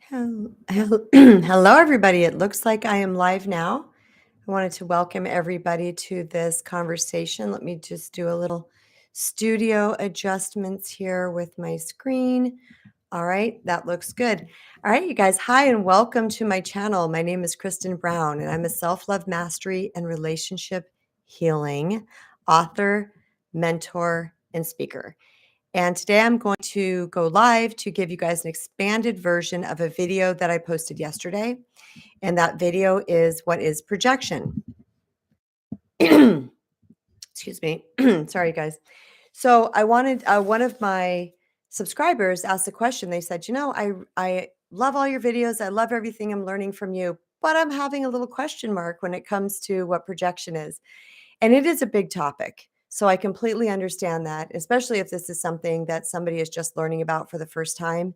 Hello, everybody. It looks like I am live now. I wanted to welcome everybody to this conversation. Let me just do a little studio adjustments here with my screen. All right, that looks good. All right, you guys, hi, and welcome to my channel. My name is Kristen Brown, and I'm a self-love mastery and relationship healing author, mentor, and speaker. And today I'm going to go live to give you guys an expanded version of a video that I posted yesterday. And that video is what is projection. Excuse me. Sorry, guys. So I wanted one of my subscribers asked a question. They said, I love all your videos. I love everything I'm learning from you, but I'm having a little question mark when it comes to what projection is. And it is a big topic. So I completely understand that, especially if this is something that somebody is just learning about for the first time,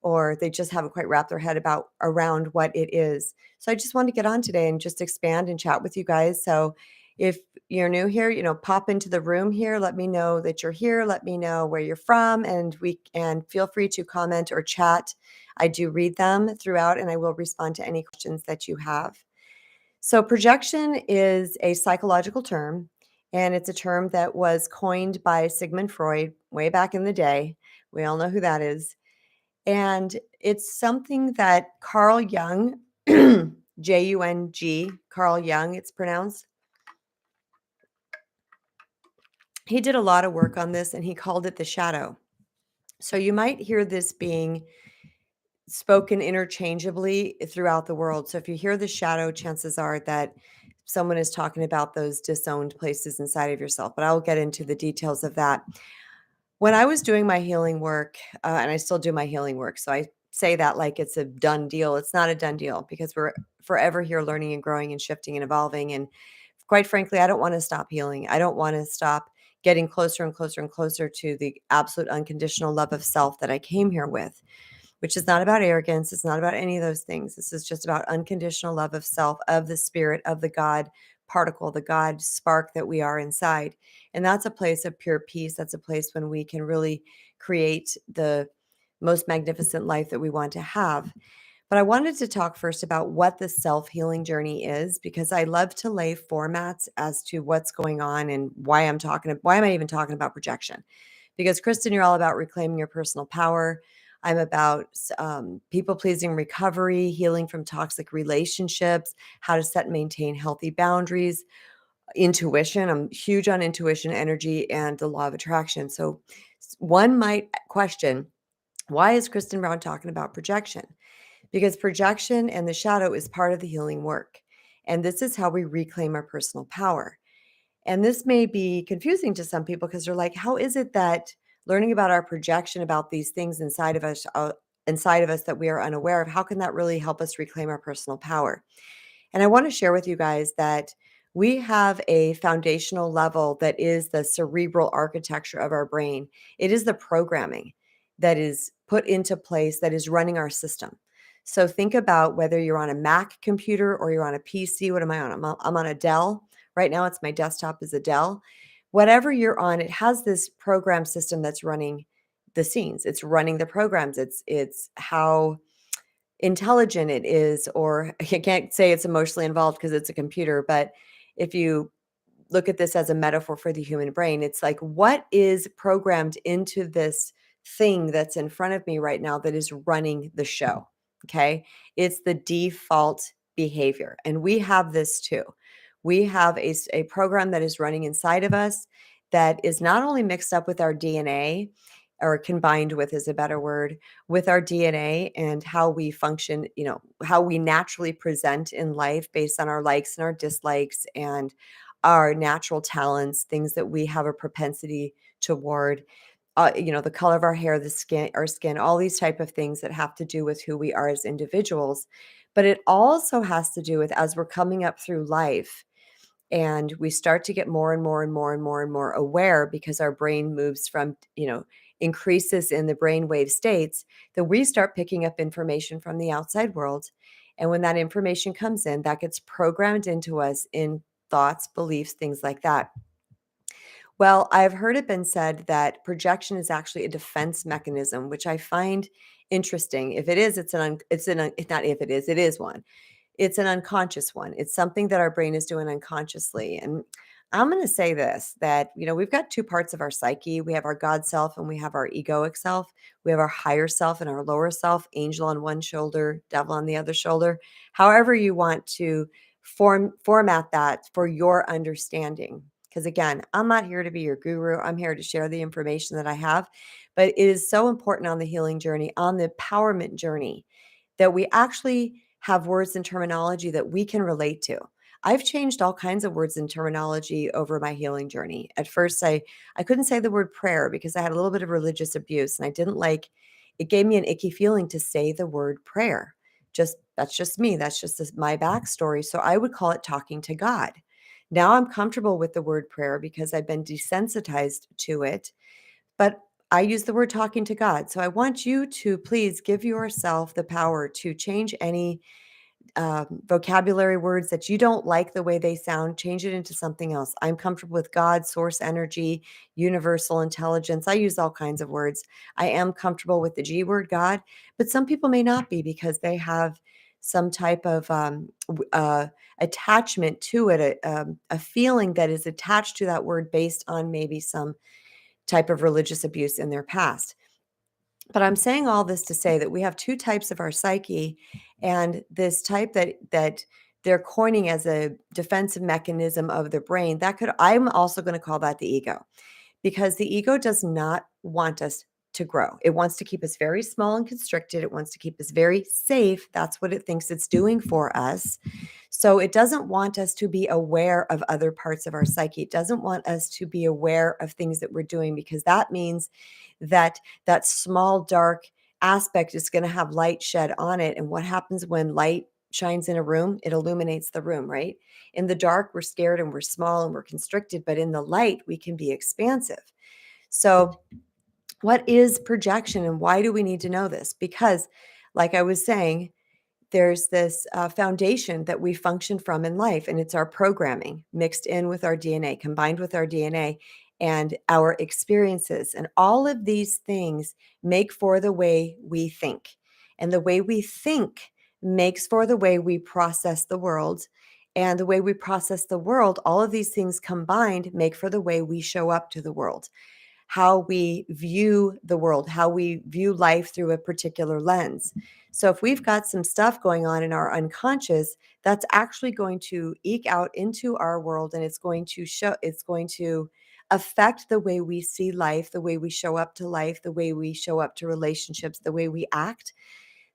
or they just haven't quite wrapped their head around what it is. So I just wanted to get on today and just expand and chat with you guys. So if you're new here, pop into the room here. Let me know that you're here. Let me know where you're from, and feel free to comment or chat. I do read them throughout, and I will respond to any questions that you have. So, projection is a psychological term, and it's a term that was coined by Sigmund Freud way back in the day. We all know who that is. And it's something that Carl Jung, Jung, Carl Jung, it's pronounced. He did a lot of work on this, and he called it the shadow. So, you might hear this being spoken interchangeably throughout the world. So if you hear the shadow, chances are that someone is talking about those disowned places inside of yourself. But I'll get into the details of that. When I was doing my healing work, and I still do my healing work, so I say that like it's a done deal. It's not a done deal because we're forever here learning and growing and shifting and evolving. And quite frankly, I don't want to stop healing. I don't want to stop getting closer and closer and closer to the absolute unconditional love of self that I came here with, which is not about arrogance. It's not about any of those things. This is just about unconditional love of self, of the spirit, of the God particle, the God spark that we are inside. And that's a place of pure peace. That's a place when we can really create the most magnificent life that we want to have. But I wanted to talk first about what the self-healing journey is, because I love to lay formats as to what's going on and why am I even talking about projection? Because Kristen, you're all about reclaiming your personal power. I'm about people pleasing recovery, healing from toxic relationships, how to set and maintain healthy boundaries, intuition. I'm huge on intuition, energy, and the law of attraction. So one might question, why is Kristen Brown talking about projection? Because projection and the shadow is part of the healing work. And this is how we reclaim our personal power. And this may be confusing to some people because they're like, how is it that learning about our projection, about these things inside of us that we are unaware of, how can that really help us reclaim our personal power? And I want to share with you guys that we have a foundational level that is the cerebral architecture of our brain. It is the programming that is put into place that is running our system. So think about whether you're on a Mac computer or you're on a PC. What am I on? I'm on a Dell. Right now, it's my desktop is a Dell. Whatever you're on, it has this program system that's running the scenes. It's running the programs. It's how intelligent it is, or I can't say it's emotionally involved because it's a computer, but if you look at this as a metaphor for the human brain, it's like, what is programmed into this thing that's in front of me right now that is running the show? Okay. It's the default behavior. And we have this too. We have a program that is running inside of us that is not only mixed up with our DNA, or combined with is a better word, with our DNA and how we function, how we naturally present in life based on our likes and our dislikes and our natural talents, things that we have a propensity toward, the color of our hair, our skin, all these type of things that have to do with who we are as individuals. But it also has to do with, as we're coming up through life and we start to get more and more and more and more and more aware, because our brain moves from, increases in the brainwave states, that we start picking up information from the outside world. And when that information comes in, that gets programmed into us in thoughts, beliefs, things like that. Well, I've heard it been said that projection is actually a defense mechanism, which I find interesting. If it is, it's not if it is one. It's an unconscious one. It's something that our brain is doing unconsciously. And I'm going to say this, that, we've got two parts of our psyche. We have our God self and we have our egoic self. We have our higher self and our lower self, angel on one shoulder, devil on the other shoulder. However you want to format that for your understanding. Because again, I'm not here to be your guru. I'm here to share the information that I have. But it is so important on the healing journey, on the empowerment journey, that we actually have words and terminology that we can relate to. I've changed all kinds of words and terminology over my healing journey. At first, I couldn't say the word prayer because I had a little bit of religious abuse and I didn't like it. Gave me an icky feeling to say the word prayer. Just That's just me. That's just my backstory. So I would call it talking to God. Now I'm comfortable with the word prayer because I've been desensitized to it, but I use the word talking to God. So I want you to please give yourself the power to change any vocabulary words that you don't like the way they sound, change it into something else. I'm comfortable with God, source energy, universal intelligence. I use all kinds of words. I am comfortable with the G word, God, but some people may not be because they have some type of attachment to it, a feeling that is attached to that word based on maybe some type of religious abuse in their past. But I'm saying all this to say that we have two types of our psyche, and this type that they're coining as a defensive mechanism of the brain, I'm also going to call that the ego, because the ego does not want us to grow. It wants to keep us very small and constricted. It wants to keep us very safe. That's what it thinks it's doing for us. So it doesn't want us to be aware of other parts of our psyche. It doesn't want us to be aware of things that we're doing, because that means that small dark aspect is going to have light shed on it. And what happens when light shines in a room? It illuminates the room, right? In the dark, we're scared and we're small and we're constricted, but in the light, we can be expansive. So, what is projection and why do we need to know this? Because, like I was saying, there's this foundation that we function from in life, and it's our programming mixed in with our DNA, combined with our DNA and our experiences. And all of these things make for the way we think. And the way we think makes for the way we process the world. And the way we process the world, all of these things combined make for the way we show up to the world, how we view the world, how we view life through a particular lens. So if we've got some stuff going on in our unconscious, that's actually going to eke out into our world, and it's going to affect the way we see life, the way we show up to life, the way we show up to relationships, the way we act,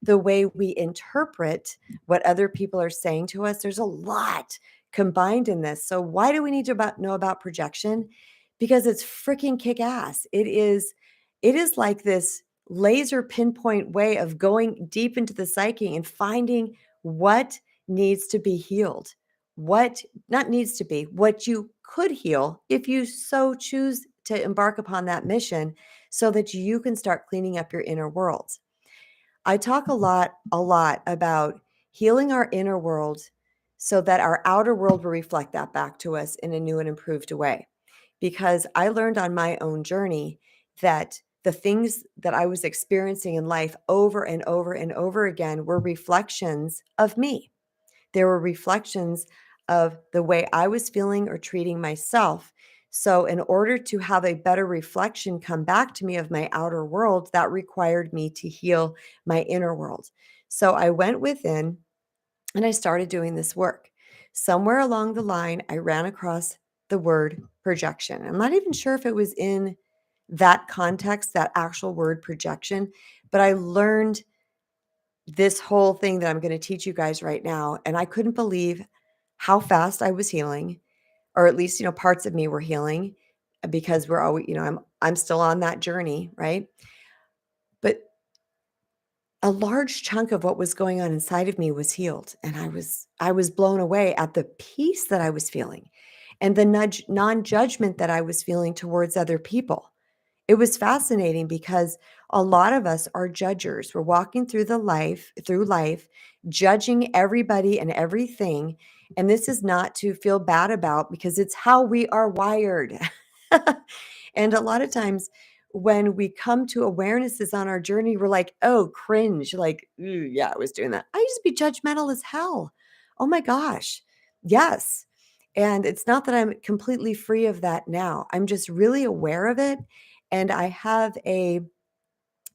the way we interpret what other people are saying to us. There's a lot combined in this. So why do we need to know about projection? Because it's freaking kick ass. It is like this laser pinpoint way of going deep into the psyche and finding what needs to be healed. What not needs to be, what you could heal if you so choose to embark upon that mission, so that you can start cleaning up your inner world. I talk a lot about healing our inner world so that our outer world will reflect that back to us in a new and improved way. Because I learned on my own journey that the things that I was experiencing in life over and over and over again were reflections of me. There were reflections of the way I was feeling or treating myself. So, in order to have a better reflection come back to me of my outer world, that required me to heal my inner world. So, I went within and I started doing this work. Somewhere along the line, I ran across the word projection. I'm not even sure if it was in that context, that actual word projection, but I learned this whole thing that I'm going to teach you guys right now. And I couldn't believe how fast I was healing, or at least, parts of me were healing, because we're always, I'm still on that journey, right? But a large chunk of what was going on inside of me was healed. And I was blown away at the peace that I was feeling and the non-judgment that I was feeling towards other people. It was fascinating because a lot of us are judgers. We're walking through life, judging everybody and everything. And this is not to feel bad about, because it's how we are wired. And a lot of times when we come to awarenesses on our journey, we're like, oh, cringe. Like, "Ooh, yeah, I was doing that. I used to be judgmental as hell. Oh my gosh. Yes. And it's not that I'm completely free of that now. I'm just really aware of it. And I have a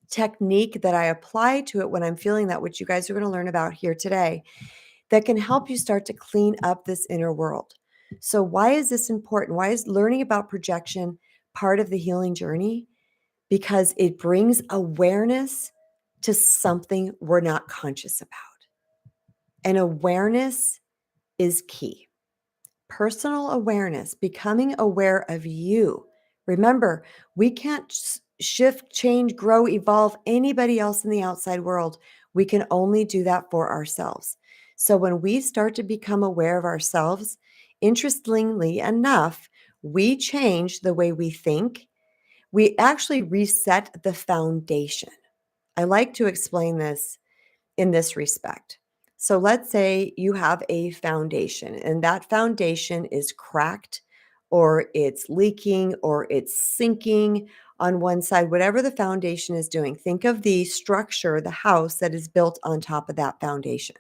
technique that I apply to it when I'm feeling that, which you guys are going to learn about here today, that can help you start to clean up this inner world. So, why is this important? Why is learning about projection part of the healing journey? Because it brings awareness to something we're not conscious about. And awareness is key. Personal awareness, becoming aware of you. Remember, we can't shift, change, grow, evolve anybody else in the outside world. We can only do that for ourselves. So when we start to become aware of ourselves, interestingly enough, we change the way we think. We actually reset the foundation. I like to explain this in this respect. So let's say you have a foundation and that foundation is cracked or it's leaking or it's sinking on one side, whatever the foundation is doing. Think of the structure, the house that is built on top of that foundation.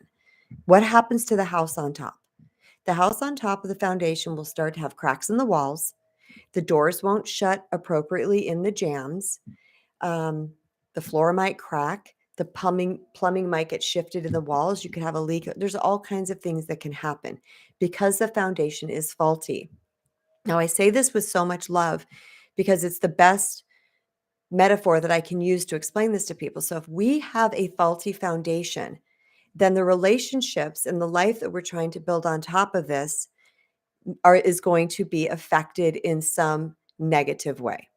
What happens to the house on top? The house on top of the foundation will start to have cracks in the walls. The doors won't shut appropriately in the jambs. Um, the floor might crack. The plumbing might get shifted in the walls. You could have a leak. There's all kinds of things that can happen because the foundation is faulty. Now, I say this with so much love because it's the best metaphor that I can use to explain this to people. So, if we have a faulty foundation, then the relationships and the life that we're trying to build on top of this is going to be affected in some negative way.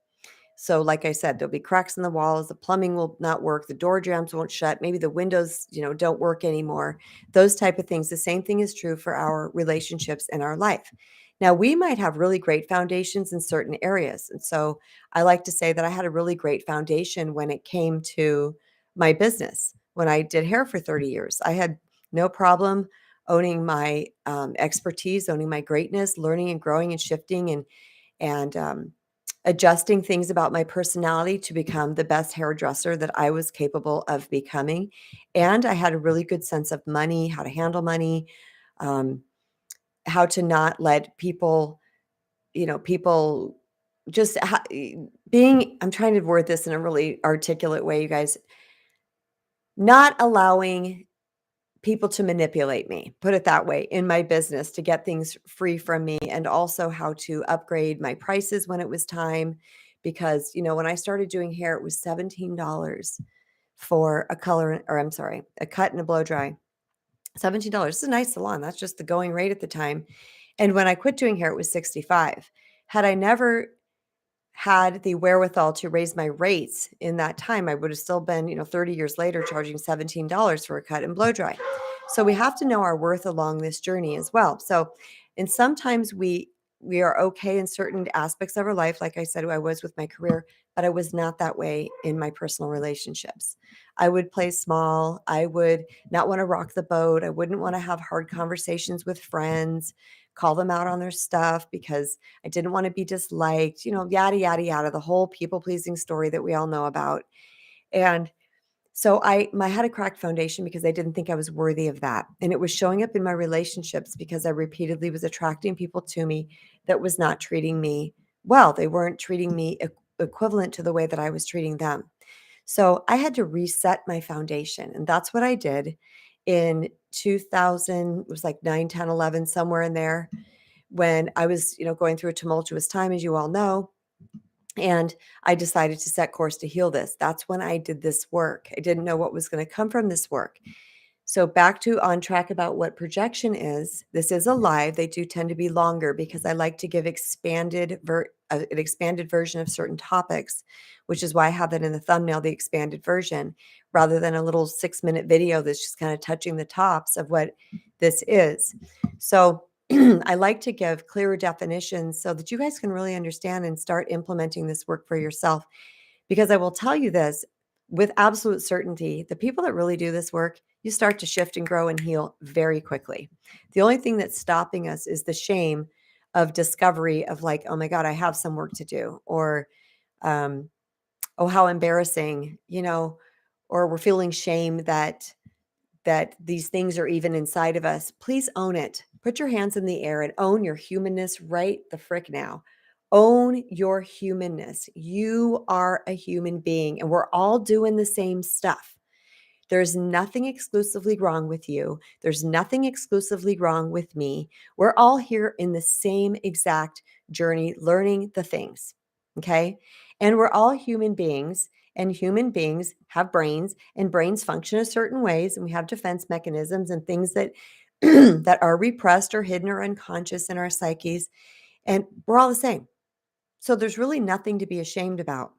So, like I said, there'll be cracks in the walls, the plumbing will not work, the door jambs won't shut, maybe the windows, don't work anymore. Those type of things. The same thing is true for our relationships and our life. Now, we might have really great foundations in certain areas. And so I like to say that I had a really great foundation when it came to my business. When I did hair for 30 years, I had no problem owning my expertise, owning my greatness, learning and growing and shifting and adjusting things about my personality to become the best hairdresser that I was capable of becoming. And I had a really good sense of money, how to handle money, um, how to not let people, people just being, I'm trying to word this in a really articulate way, you guys, not allowing people to manipulate me, put it that way, in my business to get things free from me, and also how to upgrade my prices when it was time. Because, when I started doing hair, it was $17 for a color, or I'm sorry, a cut and a blow dry. $17. It's a nice salon. That's just the going rate at the time. And when I quit doing hair, it was 65. Had I never had the wherewithal to raise my rates in that time, I would have still been, 30 years later charging $17 for a cut and blow dry. So we have to know our worth along this journey as well. So, and sometimes we are okay in certain aspects of our life. Like I said, I was with my career, but I was not that way in my personal relationships. I would play small. I would not want to rock the boat. I wouldn't want to have hard conversations with friends, call them out on their stuff because I didn't want to be disliked, yada, yada, yada, the whole people pleasing story that we all know about. And so I had a cracked foundation because I didn't think I was worthy of that. And it was showing up in my relationships because I repeatedly was attracting people to me that was not treating me well. They weren't treating me equivalent to the way that I was treating them. So I had to reset my foundation. And that's what I did in 2000. It was like 9, 10, 11, somewhere in there when I was, going through a tumultuous time, as you all know. And I decided to set course to heal this. That's when I did this work. I didn't know what was going to come from this work. So back to on track about what projection is. This is a live. They do tend to be longer because I like to give an expanded version of certain topics, which is why I have that in the thumbnail, the expanded version, rather than a little 6-minute video that's just kind of touching the tops of what this is. So I like to give clearer definitions so that you guys can really understand and start implementing this work for yourself. Because I will tell you this with absolute certainty, the people that really do this work, you start to shift and grow and heal very quickly. The only thing that's stopping us is the shame of discovery of like, oh my God, I have some work to do. Or oh, how embarrassing, or we're feeling shame that these things are even inside of us, please own it. Put your hands in the air and own your humanness right the frick now. Own your humanness. You are a human being and we're all doing the same stuff. There's nothing exclusively wrong with you. There's nothing exclusively wrong with me. We're all here in the same exact journey, learning the things. Okay. And we're all human beings, and human beings have brains, and brains function a certain ways. And we have defense mechanisms and things that, that are repressed or hidden or unconscious in our psyches. And we're all the same. So there's really nothing to be ashamed about.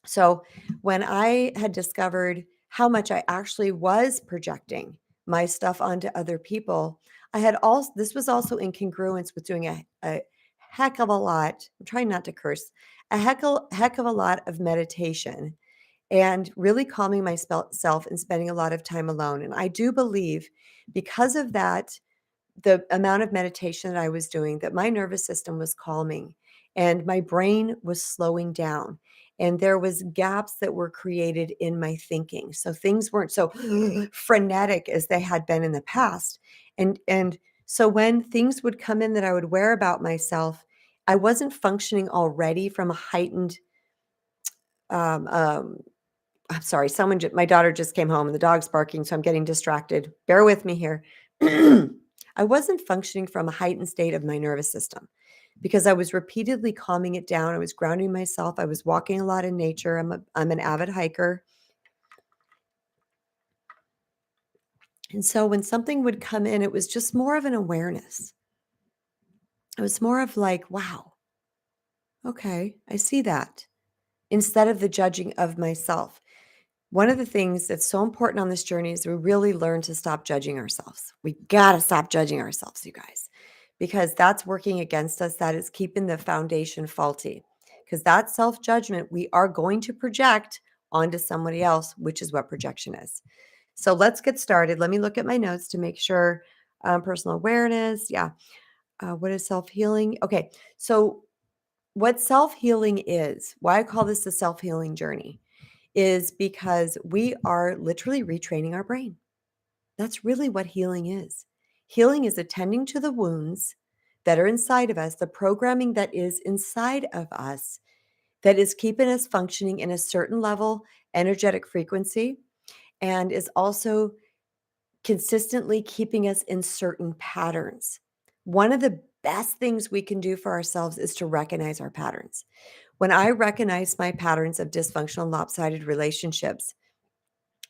So when I had discovered how much I actually was projecting my stuff onto other people, I had also, this was also in congruence with doing a heck of a lot. I'm trying not to curse, heck of a lot of meditation and really calming myself and spending a lot of time alone. And I do believe because of that, the amount of meditation that I was doing, that my nervous system was calming and my brain was slowing down. And there was gaps that were created in my thinking. So things weren't so frenetic as they had been in the past. And so when things would come in that I would wear about myself, I wasn't functioning already from a heightened um, um, I'm sorry, my daughter just came home and the dog's barking, so I'm getting distracted. Bear with me here. I wasn't functioning from a heightened state of my nervous system because I was repeatedly calming it down. I was grounding myself. I was walking a lot in nature. I'm an avid hiker. And so when something would come in, it was just more of an awareness. It was more of like, wow, okay, I see that, instead of the judging of myself. One of the things that's so important on this journey is we really learn to stop judging ourselves. We got to stop judging ourselves, you guys, because that's working against us. That is keeping the foundation faulty. Because that self judgment we are going to project onto somebody else, which is what projection is. So let's get started. Let me look at my notes to make sure personal awareness. Yeah. What is self healing? Okay. So, what self healing is, why I call this the self healing journey, is because we are literally retraining our brain. That's really what healing is. Healing is attending to the wounds that are inside of us, the programming that is inside of us that is keeping us functioning in a certain level, energetic frequency, and is also consistently keeping us in certain patterns. One of the best things we can do for ourselves is to recognize our patterns. When I recognize my patterns of dysfunctional, lopsided relationships,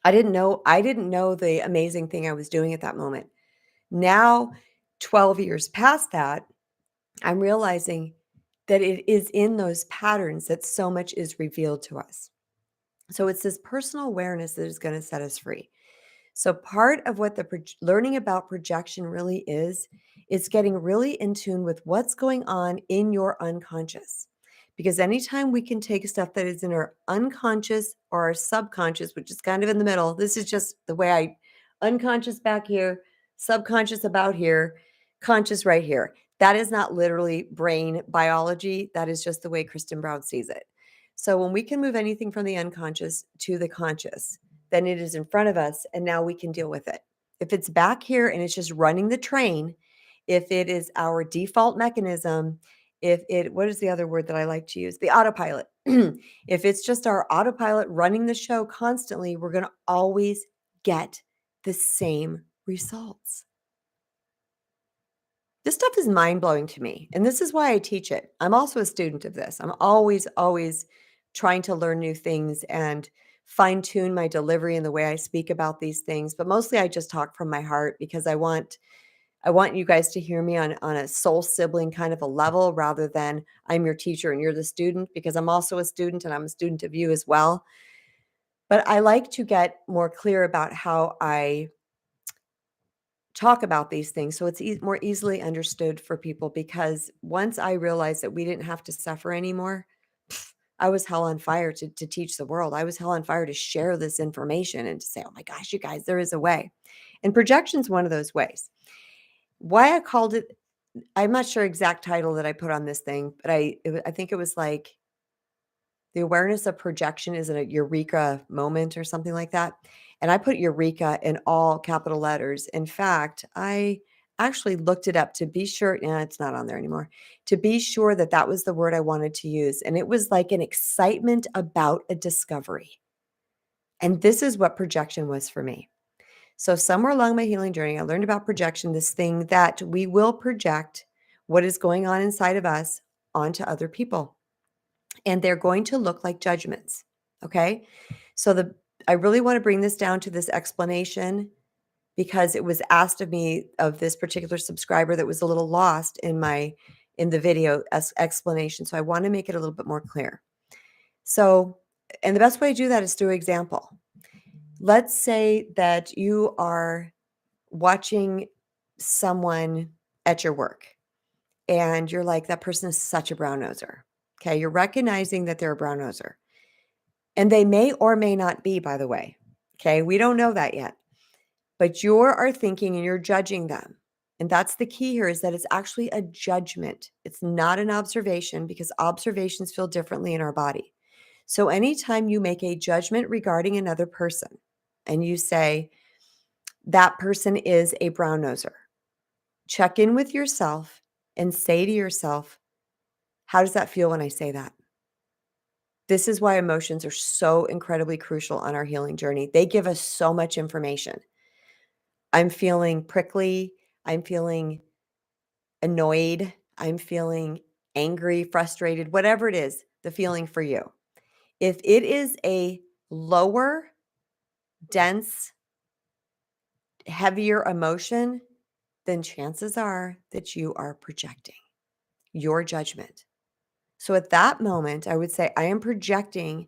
I didn't know the amazing thing I was doing at that moment. Now, 12 years past that, I'm realizing that it is in those patterns that so much is revealed to us. So it's this personal awareness that is going to set us free. So part of what the learning about projection really is getting really in tune with what's going on in your unconscious. Because anytime we can take stuff that is in our unconscious or our subconscious, which is kind of in the middle, this is just the way I unconscious back here, subconscious about here, conscious right here. That is not literally brain biology. That is just the way Kristen Brown sees it. So when we can move anything from the unconscious to the conscious, then it is in front of us and now we can deal with it. If it's back here and it's just running the train, if it is our default mechanism, if it, what is the other word that I like to use? The autopilot. If it's just our autopilot running the show constantly, we're going to always get the same results. This stuff is mind blowing to me. And this is why I teach it. I'm also a student of this. I'm always trying to learn new things and fine tune my delivery and the way I speak about these things. But mostly I just talk from my heart because I want you guys to hear me on a soul sibling kind of a level rather than I'm your teacher and you're the student, because I'm also a student and I'm a student of you as well. But I like to get more clear about how I talk about these things so it's more easily understood for people, because once I realized that we didn't have to suffer anymore, I was hell on fire to teach the world. I was hell on fire to share this information and to say, oh my gosh, you guys, there is a way. And projection's one of those ways. Why I called it, I'm not sure exact title that I put on this thing, but I think it was like The awareness of projection is a eureka moment or something like that. And I put eureka in all capital letters. In fact, I actually looked it up to be sure. Yeah, it's not on there anymore. To be sure that that was the word I wanted to use. And it was like an excitement about a discovery. And this is what projection was for me. So, somewhere along my healing journey, I learned about projection, this thing that we will project what is going on inside of us onto other people. And they're going to look like judgments. Okay. So, I really want to bring this down to this explanation because it was asked of me of this particular subscriber that was a little lost in the video explanation. So, I want to make it a little bit more clear. So, and the best way to do that is through example. Let's say that you are watching someone at your work and you're like, that person is such a brown noser. Okay. You're recognizing that they're a brown noser. And they may or may not be, by the way. Okay. We don't know that yet. But you are thinking and you're judging them. And that's the key here is that it's actually a judgment. It's not an observation because observations feel differently in our body. So anytime you make a judgment regarding another person and you say, that person is a brown noser, check in with yourself and say to yourself, how does that feel when I say that? This is why emotions are so incredibly crucial on our healing journey. They give us so much information. I'm feeling prickly. I'm feeling annoyed. I'm feeling angry, frustrated, whatever it is, the feeling for you. If it is a lower, dense, heavier emotion, then chances are that you are projecting your judgment. So at that moment, I would say, I am projecting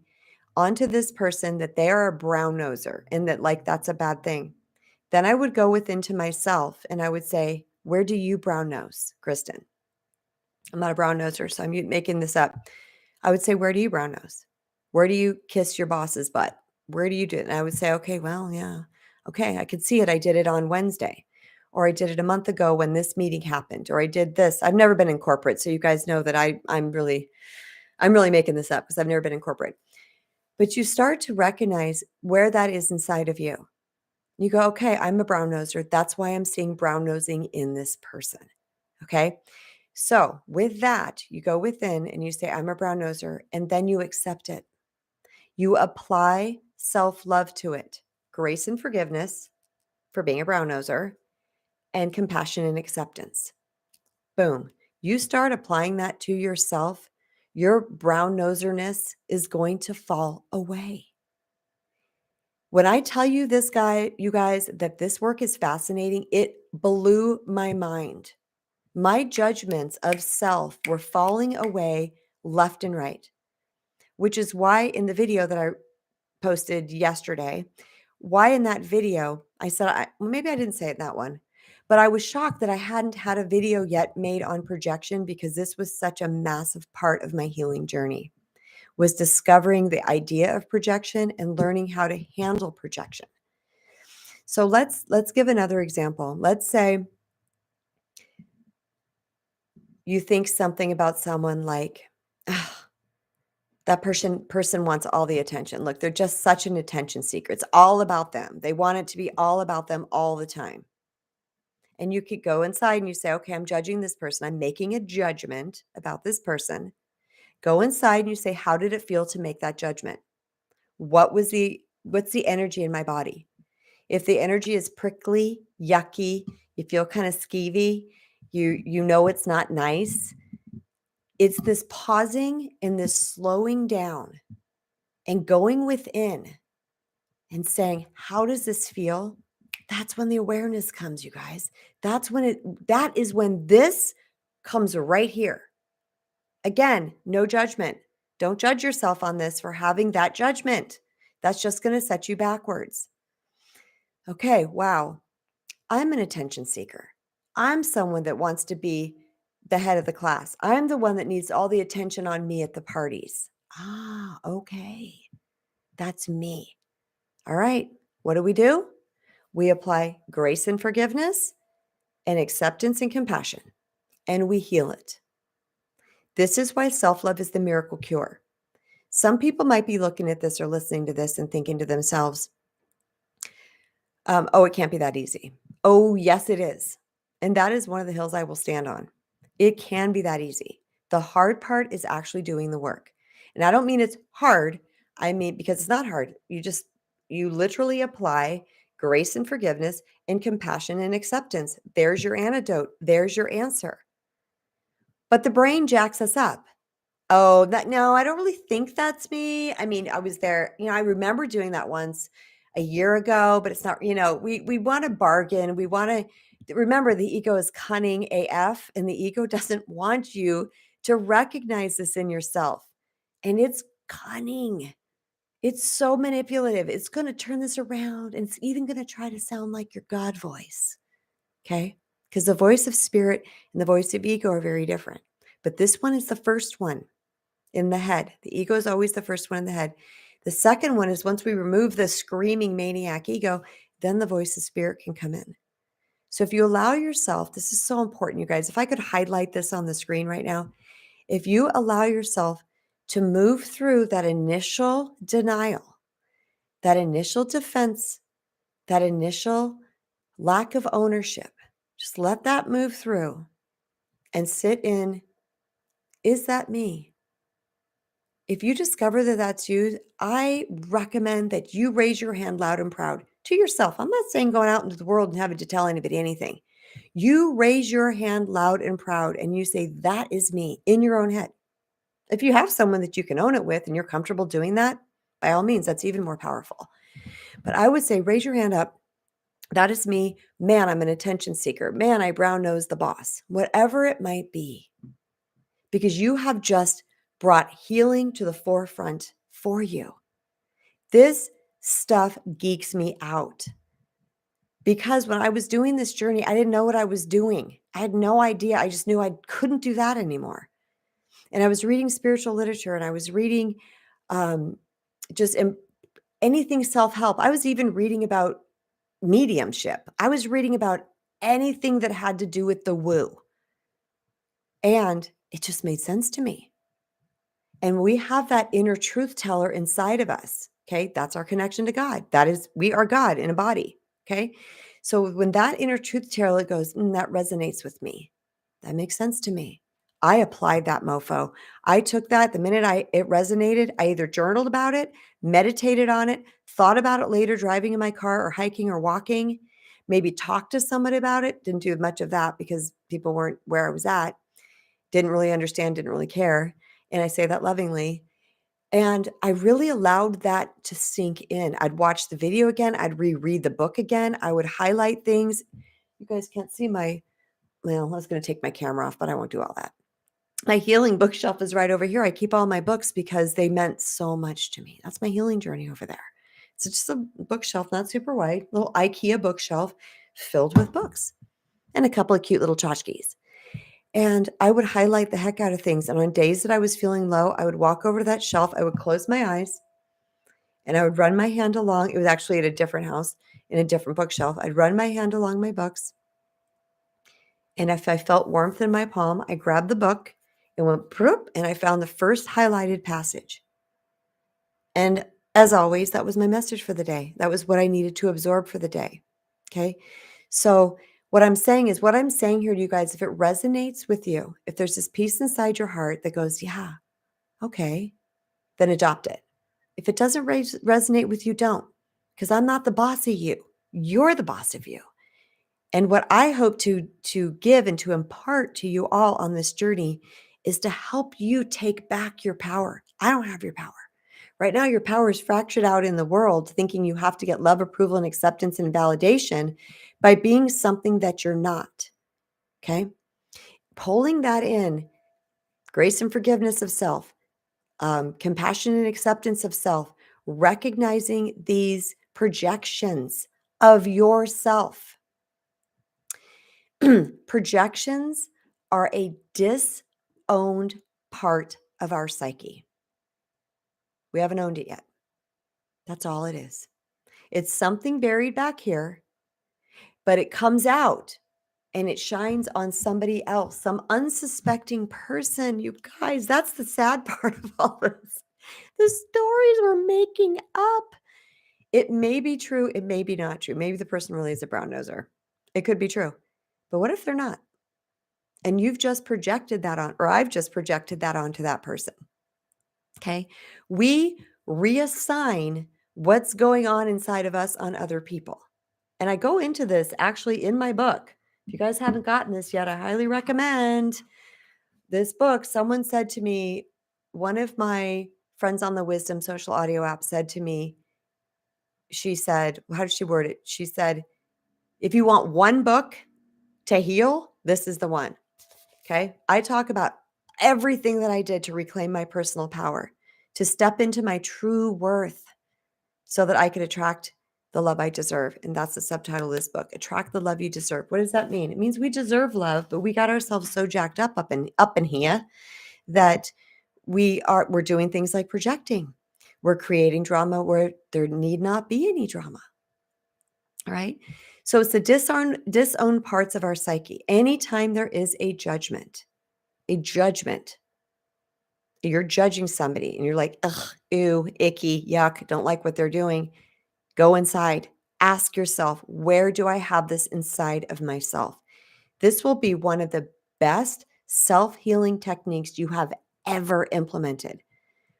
onto this person that they are a brown noser and that like that's a bad thing. Then I would go within to myself and I would say, where do you brown nose, Kristen? I'm not a brown noser, so I'm making this up. I would say, where do you brown nose? Where do you kiss your boss's butt? Where do you do it? And I would say, okay, well, yeah. Okay, I could see it. I did it on Wednesday. Or I did it a month ago when this meeting happened. Or I did this. I've never been in corporate. So you guys know that I'm really making this up because I've never been in corporate. But you start to recognize where that is inside of you. You go, okay, I'm a brown noser. That's why I'm seeing brown nosing in this person. Okay. So with that, you go within and you say, I'm a brown noser, and then you accept it. You apply self-love to it, grace and forgiveness for being a brown noser, and compassion and acceptance. Boom. You start applying that to yourself, your brown noserness is going to fall away. When I tell you you guys, that this work is fascinating, it blew my mind. My judgments of self were falling away left and right, which is why in the video that I posted yesterday, why in that video I said, maybe I didn't say it in that one, but I was shocked that I hadn't had a video yet made on projection because this was such a massive part of my healing journey, was discovering the idea of projection and learning how to handle projection. So let's give another example. Let's say you think something about someone like, "Ugh, that person wants all the attention. Look, they're just such an attention seeker. It's all about them. They want it to be all about them all the time." And you could go inside and you say, okay, I'm judging this person. I'm making a judgment about this person. Go inside and you say, how did it feel to make that judgment? What's the energy in my body? If the energy is prickly, yucky, you feel kind of skeevy, you know it's not nice. It's this pausing and this slowing down and going within and saying, how does this feel? That's when the awareness comes, you guys. That is when this comes right here. Again, no judgment. Don't judge yourself on this for having that judgment. That's just going to set you backwards. Okay, wow. I'm an attention seeker. I'm someone that wants to be the head of the class. I'm the one that needs all the attention on me at the parties. Ah, okay. That's me. All right. What do? We apply grace and forgiveness and acceptance and compassion, and we heal it. This is why self-love is the miracle cure. Some people might be looking at this or listening to this and thinking to themselves, oh, it can't be that easy. Oh, yes, it is. And that is one of the hills I will stand on. It can be that easy. The hard part is actually doing the work. And I don't mean it's hard. I mean, because it's not hard. You literally apply grace and forgiveness and compassion and acceptance. There's your antidote. There's your answer. But the brain jacks us up. Oh, that no, I don't really think that's me. I mean, I was there, I remember doing that once a year ago, but it's not, we want to bargain. We want to remember the ego is cunning AF, and the ego doesn't want you to recognize this in yourself. And it's cunning. It's so manipulative. It's going to turn this around, and it's even going to try to sound like your God voice. Okay? Because the voice of spirit and the voice of ego are very different. But this one is the first one in the head. The ego is always the first one in the head. The second one is once we remove the screaming maniac ego, then the voice of spirit can come in. So if you allow yourself, this is so important, you guys. If I could highlight this on the screen right now, if you allow yourself to move through that initial denial, that initial defense, that initial lack of ownership, just let that move through and sit in, is that me? If you discover that that's you, I recommend that you raise your hand loud and proud to yourself. I'm not saying going out into the world and having to tell anybody anything. You raise your hand loud and proud and you say, that is me in your own head. If you have someone that you can own it with and you're comfortable doing that, by all means, that's even more powerful. But I would say, raise your hand up. That is me. Man, I'm an attention seeker. Man, I brown nose the boss. Whatever it might be. Because you have just brought healing to the forefront for you. This stuff geeks me out. Because when I was doing this journey, I didn't know what I was doing. I had no idea. I just knew I couldn't do that anymore. And I was reading spiritual literature, and I was reading just anything self-help. I was even reading about mediumship. I was reading about anything that had to do with the woo. And it just made sense to me. And we have that inner truth teller inside of us. Okay. That's our connection to God. We are God in a body. Okay. So when that inner truth teller goes, that resonates with me. That makes sense to me. I applied that mofo. I took that the minute it resonated. I either journaled about it, meditated on it, thought about it later driving in my car or hiking or walking, maybe talked to somebody about it. Didn't do much of that because people weren't where I was at. Didn't really understand, didn't really care. And I say that lovingly. And I really allowed that to sink in. I'd watch the video again. I'd reread the book again. I would highlight things. You guys can't see I was going to take my camera off, but I won't do all that. My healing bookshelf is right over here. I keep all my books because they meant so much to me. That's my healing journey over there. It's just a bookshelf, not super wide, little IKEA bookshelf filled with books and a couple of cute little tchotchkes. And I would highlight the heck out of things. And on days that I was feeling low, I would walk over to that shelf. I would close my eyes and I would run my hand along. It was actually at a different house in a different bookshelf. I'd run my hand along my books. And if I felt warmth in my palm, I grabbed the book and went proop, and I found the first highlighted passage. And as always, that was my message for the day. That was what I needed to absorb for the day. Okay. So what I'm saying here to you guys, if it resonates with you, if there's this piece inside your heart that goes, yeah, okay, then adopt it. If it doesn't resonate with you, don't, because I'm not the boss of you. You're the boss of you. And what I hope to give and to impart to you all on this journey is to help you take back your power. I don't have your power. Right now, your power is fractured out in the world, thinking you have to get love, approval, and acceptance and validation by being something that you're not. Okay? Pulling that in, grace and forgiveness of self, compassion and acceptance of self, recognizing these projections of yourself. Projections are a disowned part of our psyche. We haven't owned it yet. That's all it is. It's something buried back here, but it comes out and it shines on somebody else, some unsuspecting person. You guys, that's the sad part of all this. the stories we're making up. It may be true, it may be not true. Maybe the person really is a brown noser. It could be true. But what if they're not? And you've just projected that on, or I've just projected that onto that person. Okay. We reassign what's going on inside of us on other people. And I go into this actually in my book. If you guys haven't gotten this yet, I highly recommend this book. Someone said to me, one of my friends on the Wisdom social audio app said to me, she said, how did she word it? She said, if you want one book to heal, this is the one. Okay. I talk about everything that I did to reclaim my personal power, to step into my true worth so that I could attract the love I deserve. And that's the subtitle of this book, Attract the Love You Deserve. What does that mean? It means we deserve love, but we got ourselves so jacked up in here that we're doing things like projecting. We're creating drama where there need not be any drama. All right. So it's the disowned parts of our psyche. Anytime there is a judgment, you're judging somebody and you're like, ugh, ew, icky, yuck, don't like what they're doing. Go inside. Ask yourself, where do I have this inside of myself? This will be one of the best self-healing techniques you have ever implemented.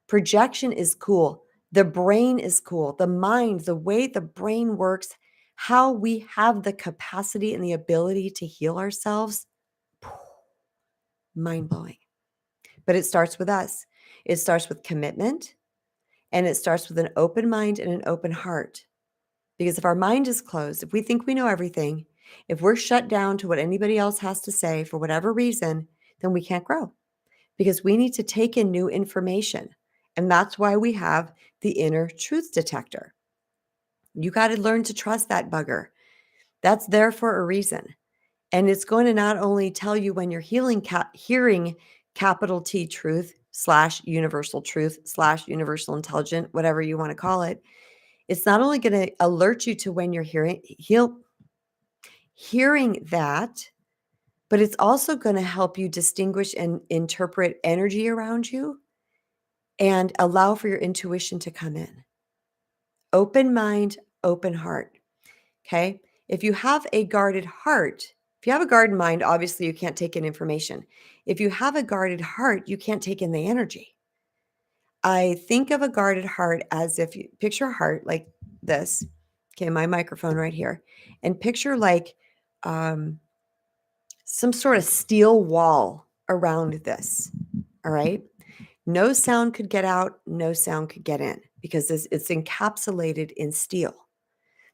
Projection is cool. The brain is cool. The mind, the way the brain works, how we have the capacity and the ability to heal ourselves, mind-blowing. But it starts with us. It starts with commitment, and it starts with an open mind and an open heart. Because if our mind is closed, if we think we know everything, if we're shut down to what anybody else has to say for whatever reason, then we can't grow because we need to take in new information. And that's why we have the inner truth detector. You got to learn to trust that bugger. That's there for a reason. And it's going to not only tell you when you're hearing capital T truth / universal truth / universal intelligent, whatever you want to call it. It's not only going to alert you to when you're hearing that, but it's also going to help you distinguish and interpret energy around you and allow for your intuition to come in. Open mind, open heart. Okay. If you have a guarded heart, if you have a guarded mind, obviously you can't take in information. If you have a guarded heart, you can't take in the energy. I think of a guarded heart as if you picture a heart like this. Okay, my microphone right here. And picture like some sort of steel wall around this. All right. No sound could get out, no sound could get in because it's encapsulated in steel.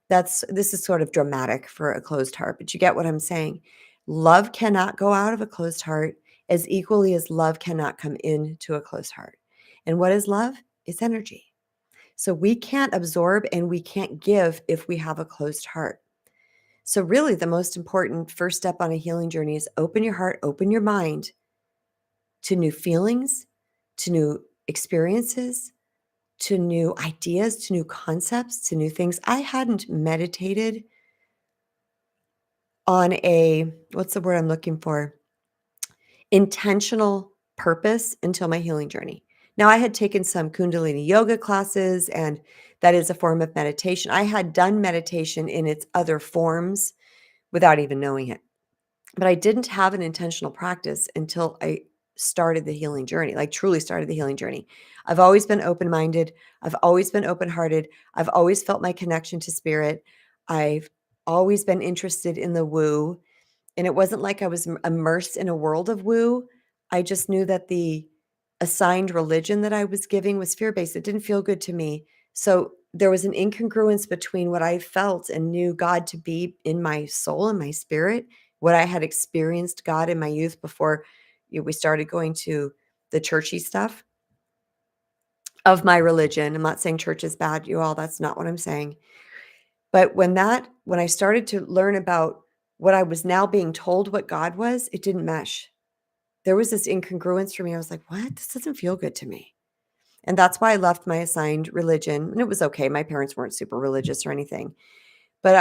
This is sort of dramatic for a closed heart, but you get what I'm saying. Love cannot go out of a closed heart as equally as love cannot come into a closed heart. And what is love? It's energy. So we can't absorb and we can't give if we have a closed heart. So really the most important first step on a healing journey is open your heart, open your mind to new feelings, to new experiences, to new ideas, to new concepts, to new things. I hadn't meditated on what's the word I'm looking for? Intentional purpose until my healing journey. Now, I had taken some Kundalini yoga classes, and that is a form of meditation. I had done meditation in its other forms without even knowing it. But I didn't have an intentional practice until I started the healing journey, like truly started the healing journey. I've always been open-minded. I've always been open-hearted. I've always felt my connection to spirit. I've always been interested in the woo. And it wasn't like I was immersed in a world of woo. I just knew that the assigned religion that I was giving was fear-based. It didn't feel good to me. So there was an incongruence between what I felt and knew God to be in my soul and my spirit, what I had experienced God in my youth before we started going to the churchy stuff of my religion. I'm not saying church is bad, you all. That's not what I'm saying. But when I started to learn about what I was now being told what God was, it didn't mesh. There was this incongruence for me. I was like, what? This doesn't feel good to me. And that's why I left my assigned religion. And it was okay. My parents weren't super religious or anything. But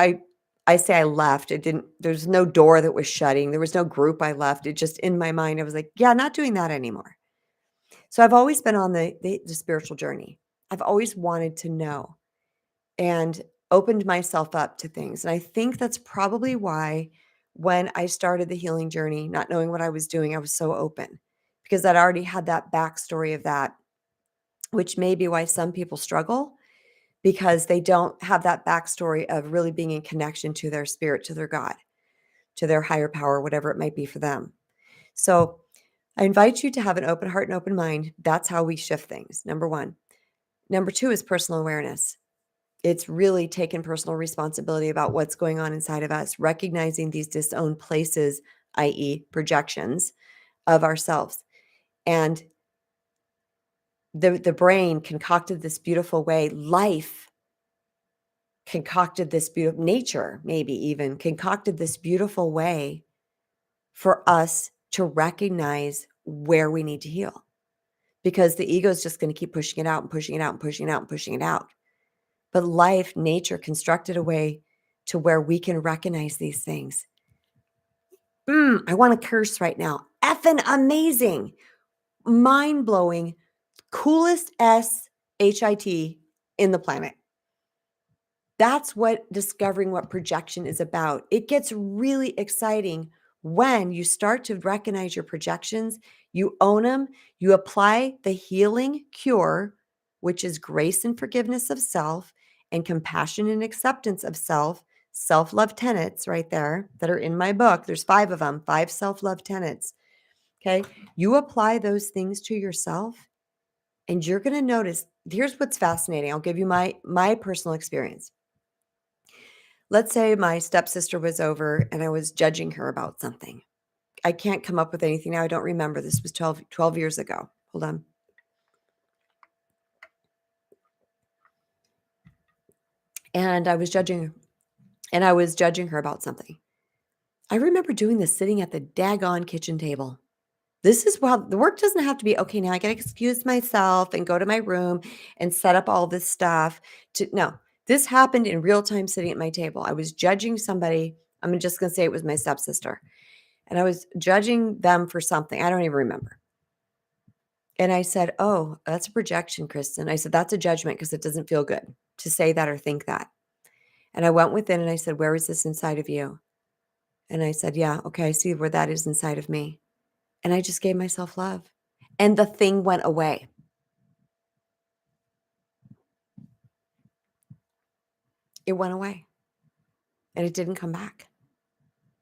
I say I left. There's no door that was shutting. There was no group I left. It just in my mind, I was like, yeah, not doing that anymore. So I've always been on the spiritual journey. I've always wanted to know and opened myself up to things. And I think that's probably why when I started the healing journey, not knowing what I was doing, I was so open because I'd already had that backstory of that, which may be why some people struggle because they don't have that backstory of really being in connection to their spirit, to their God, to their higher power, whatever it might be for them. So I invite you to have an open heart and open mind. That's how we shift things. Number one. Number two is personal awareness. It's really taking personal responsibility about what's going on inside of us, recognizing these disowned places, i.e., projections of ourselves. And the brain concocted this beautiful way, life concocted this beautiful, nature maybe even concocted this beautiful way for us to recognize where we need to heal. Because the ego is just going to keep pushing it out and pushing it out and pushing it out and pushing it out. But life, nature constructed a way to where we can recognize these things. I want to curse right now. Effing amazing, mind blowing, coolest SHIT in the planet. That's what discovering what projection is about. It gets really exciting when you start to recognize your projections, you own them, you apply the healing cure, which is grace and forgiveness of self and compassion and acceptance of self, self-love tenets right there that are in my book. There's 5 of them, 5 self-love tenets. Okay. You apply those things to yourself and you're going to notice, here's what's fascinating. I'll give you my personal experience. Let's say my stepsister was over and I was judging her about something. I can't come up with anything now. I don't remember. This was 12 years ago. Hold on. And I was judging her about something. I remember doing this sitting at the daggone kitchen table. This is while the work doesn't have to be, okay, now I got to excuse myself and go to my room and set up all this stuff. No, this happened in real time sitting at my table. I was judging somebody. I'm just going to say it was my stepsister. And I was judging them for something. I don't even remember. And I said, "Oh, that's a projection, Kristen." I said, "That's a judgment because it doesn't feel good to say that or think that." And I went within and I said, "Where is this inside of you?" And I said, "Yeah, okay, I see where that is inside of me." And I just gave myself love. And the thing went away. It went away. And it didn't come back.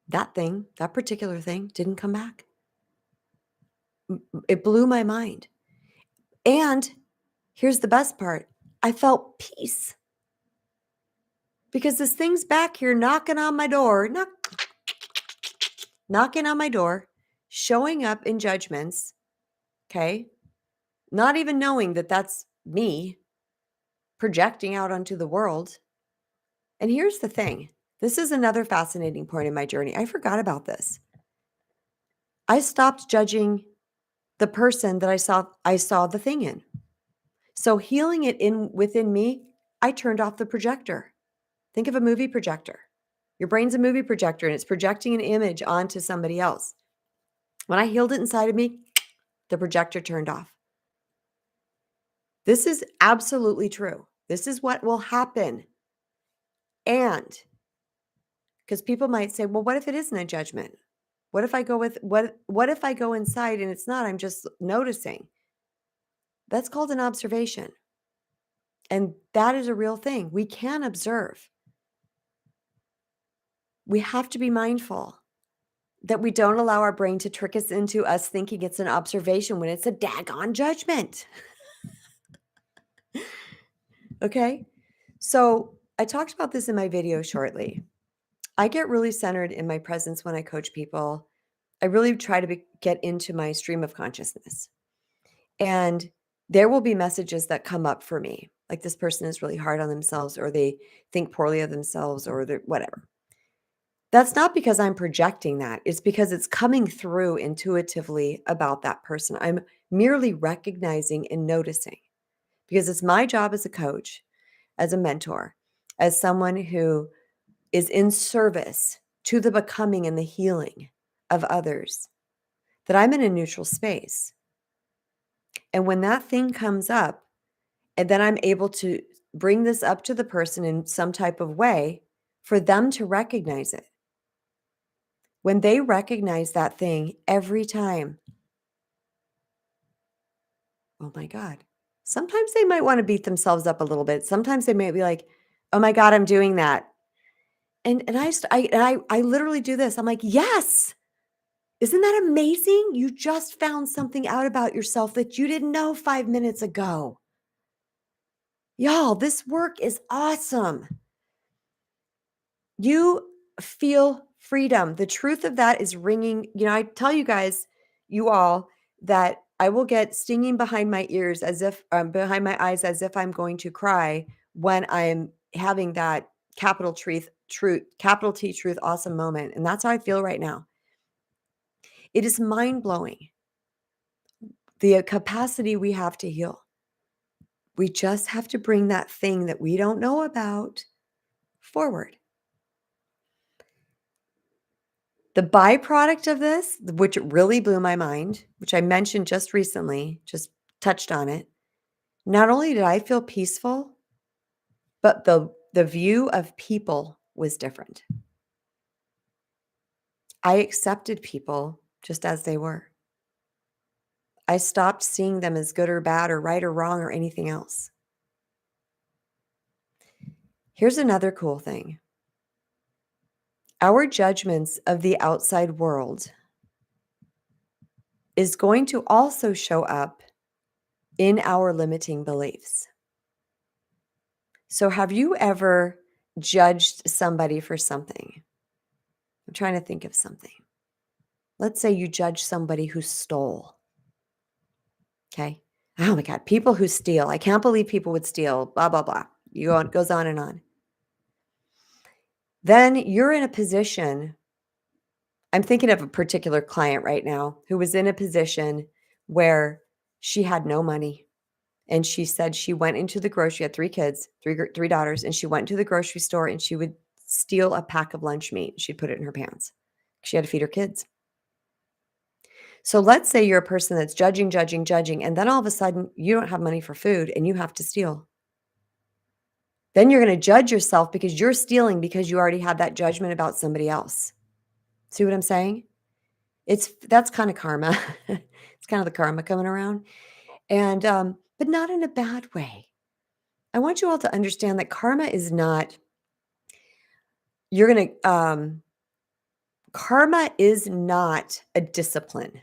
That thing, that particular thing didn't come back. It blew my mind. And here's the best part. I felt peace. Because this thing's back here knocking on my door, knocking on my door, showing up in judgments, okay? Not even knowing that that's me projecting out onto the world. And here's the thing. This is another fascinating point in my journey. I forgot about this. I stopped judging the person that I saw the thing in. So healing it in within me, I turned off the projector. Think of a movie projector. Your brain's a movie projector and it's projecting an image onto somebody else. When I healed it inside of me, the projector turned off. This is absolutely true. This is what will happen. And because people might say, well, what if it isn't a judgment? What if I go with what if I go inside and it's not? I'm just noticing. That's called an observation. And that is a real thing. We can observe. We have to be mindful that we don't allow our brain to trick us into us thinking it's an observation when it's a daggone judgment. Okay? So I talked about this in my video shortly. I get really centered in my presence when I coach people. I really try to get into my stream of consciousness. And there will be messages that come up for me, like this person is really hard on themselves, or they think poorly of themselves, or they're whatever. That's not because I'm projecting that. It's because it's coming through intuitively about that person. I'm merely recognizing and noticing because it's my job as a coach, as a mentor, as someone who is in service to the becoming and the healing of others, that I'm in a neutral space. And when that thing comes up, and then I'm able to bring this up to the person in some type of way for them to recognize it. When they recognize that thing every time, oh my God. Sometimes they might want to beat themselves up a little bit. Sometimes they might be like, "Oh my God, I'm doing that." And I literally do this. I'm like, "Yes. Isn't that amazing? You just found something out about yourself that you didn't know 5 minutes ago. Y'all, this work is awesome." You feel freedom. The truth of that is ringing. I tell you guys, you all, that I will get stinging behind my ears as if behind my eyes as if I'm going to cry when I'm having that capital T truth awesome moment. And that's how I feel right now. It is mind blowing the capacity we have to heal. We just have to bring that thing that we don't know about forward. The byproduct of this, which really blew my mind, which I mentioned just recently, just touched on it. Not only did I feel peaceful, but the view of people was different. I accepted people just as they were. I stopped seeing them as good or bad or right or wrong or anything else. Here's another cool thing. Our judgments of the outside world is going to also show up in our limiting beliefs. So have you ever judged somebody for something? I'm trying to think of something. Let's say you judge somebody who stole. Okay. Oh my God, people who steal. I can't believe people would steal, blah, blah, blah. It goes on and on. Then you're in a position. I'm thinking of a particular client right now who was in a position where she had no money. And she said she went into the grocery, she had 3 kids, three daughters, and she went to the grocery store and she would steal a pack of lunch meat. She'd put it in her pants. She had to feed her kids. So let's say you're a person that's judging, judging, judging, and then all of a sudden you don't have money for food and you have to steal. Then you're going to judge yourself because you're stealing because you already had that judgment about somebody else. See what I'm saying? That's kind of karma. It's kind of the karma coming around. And but not in a bad way. I want you all to understand that karma is not karma is not a discipline.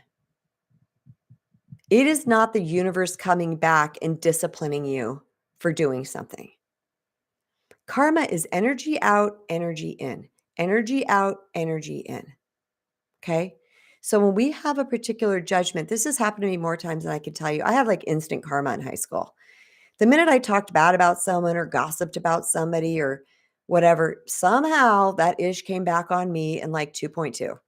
It is not the universe coming back and disciplining you for doing something. Karma is energy out, energy in, energy out, energy in. Okay. So when we have a particular judgment, this has happened to me more times than I can tell you. I had like instant karma in high school. The minute I talked bad about someone or gossiped about somebody or whatever, somehow that ish came back on me in like 2.2.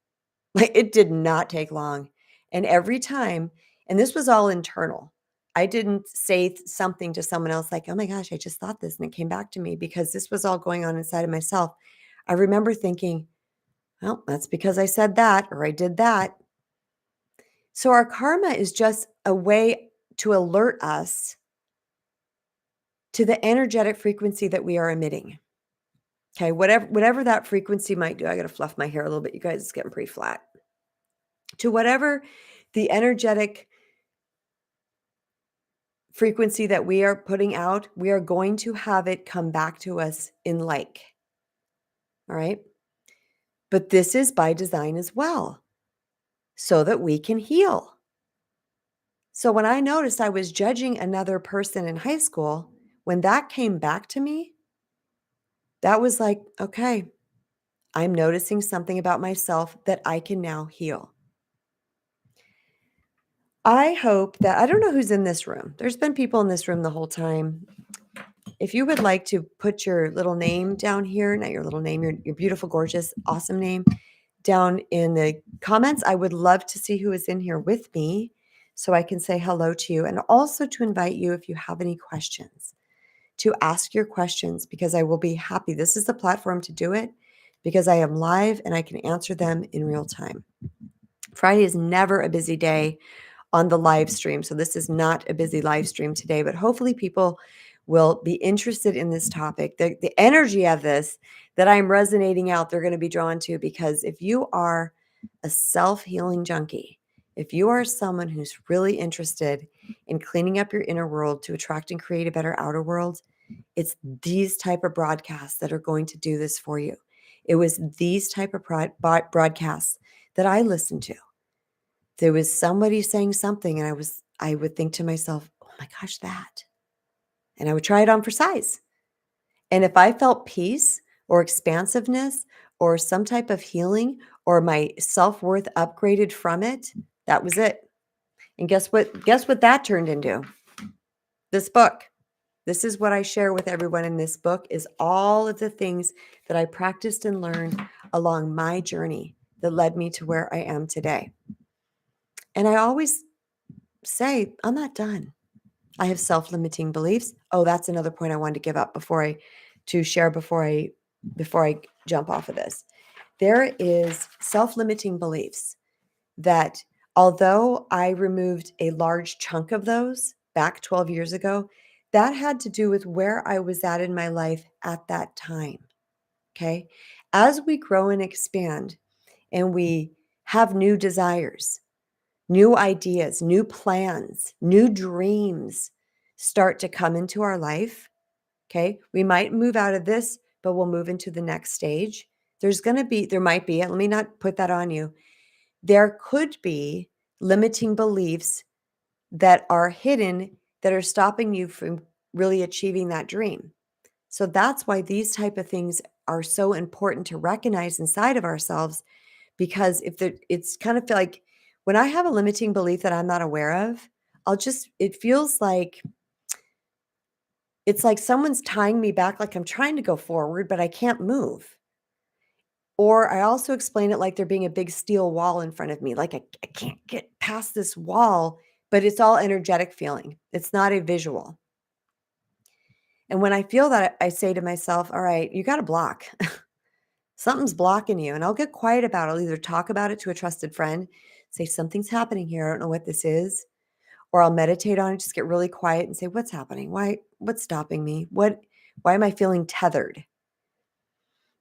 Like it did not take long. And every time, and this was all internal. I didn't say something to someone else like, "Oh my gosh, I just thought this," and it came back to me because this was all going on inside of myself. I remember thinking, "Well, that's because I said that or I did that." So our karma is just a way to alert us to the energetic frequency that we are emitting. Okay, whatever that frequency might do. I got to fluff my hair a little bit. You guys, it's getting pretty flat. To whatever the energetic frequency that we are putting out, we are going to have it come back to us in like. All right? But this is by design as well, so that we can heal. So when I noticed I was judging another person in high school, when that came back to me, that was like, okay, I'm noticing something about myself that I can now heal. I hope that I don't know who's in this room. There's been people in this room the whole time. If you would like to put your little name down here, not your little name, your beautiful, gorgeous, awesome name down in the comments, I would love to see who is in here with me so I can say hello to you, and also to invite you, if you have any questions, to ask your questions, because I will be happy. This is the platform to do it because I am live and I can answer them in real time. Friday is never a busy day on the live stream. So this is not a busy live stream today, but hopefully people will be interested in this topic. The energy of this that I'm resonating out, they're going to be drawn to, because if you are a self-healing junkie, if you are someone who's really interested in cleaning up your inner world to attract and create a better outer world, it's these type of broadcasts that are going to do this for you. It was these type of broadcasts that I listened to. There was somebody saying something, and I would think to myself, oh my gosh, that. And I would try it on for size. And if I felt peace or expansiveness or some type of healing or my self-worth upgraded from it, that was it. And guess what? Guess what that turned into? This book. This is what I share with everyone in this book, is all of the things that I practiced and learned along my journey that led me to where I am today. And I always say, I'm not done. I have self-limiting beliefs. Oh, that's another point I wanted to give up before I jump off of this. There is self-limiting beliefs that, although I removed a large chunk of those back 12 years ago, that had to do with where I was at in my life at that time. Okay. As we grow and expand and we have new desires, new ideas, new plans, new dreams start to come into our life. Okay. We might move out of this, but we'll move into the next stage. There might be, let me not put that on you. There could be limiting beliefs that are hidden that are stopping you from really achieving that dream. So that's why these type of things are so important to recognize inside of ourselves, because it's kind of feel like when I have a limiting belief that I'm not aware of, it feels like it's like someone's tying me back, like I'm trying to go forward, but I can't move. Or I also explain it like there being a big steel wall in front of me, like I can't get past this wall, but it's all energetic feeling. It's not a visual. And when I feel that, I say to myself, all right, you got to block. Something's blocking you. And I'll get quiet about it. I'll either talk about it to a trusted friend, say, something's happening here. I don't know what this is. Or I'll meditate on it, just get really quiet and say, what's happening? What's stopping me? Why am I feeling tethered?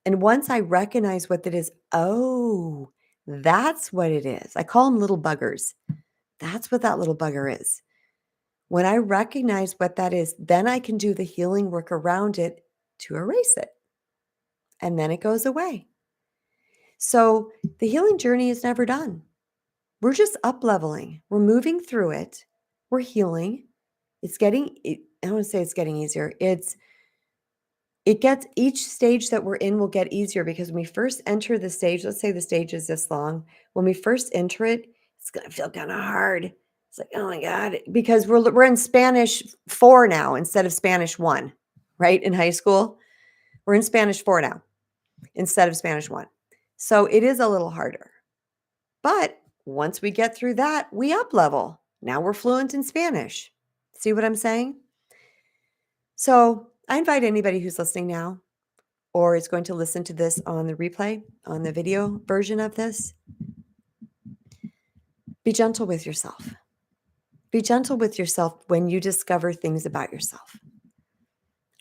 And once I recognize what that is, oh, that's what it is. I call them little buggers. That's what that little bugger is. When I recognize what that is, then I can do the healing work around it to erase it. And then it goes away. So the healing journey is never done. We're just up leveling. We're moving through it. We're healing. I don't want to say it's getting easier. Each stage that we're in will get easier, because when we first enter the stage, let's say the stage is this long. When we first enter it, it's going to feel kind of hard. It's like, oh my God, because we're in Spanish 4 now instead of Spanish 1, right? In high school, we're in Spanish 4 now instead of Spanish 1. So it is a little harder. But once we get through that, we up level. Now we're fluent in Spanish. See what I'm saying? So I invite anybody who's listening now or is going to listen to this on the replay, on the video version of this, be gentle with yourself. Be gentle with yourself when you discover things about yourself.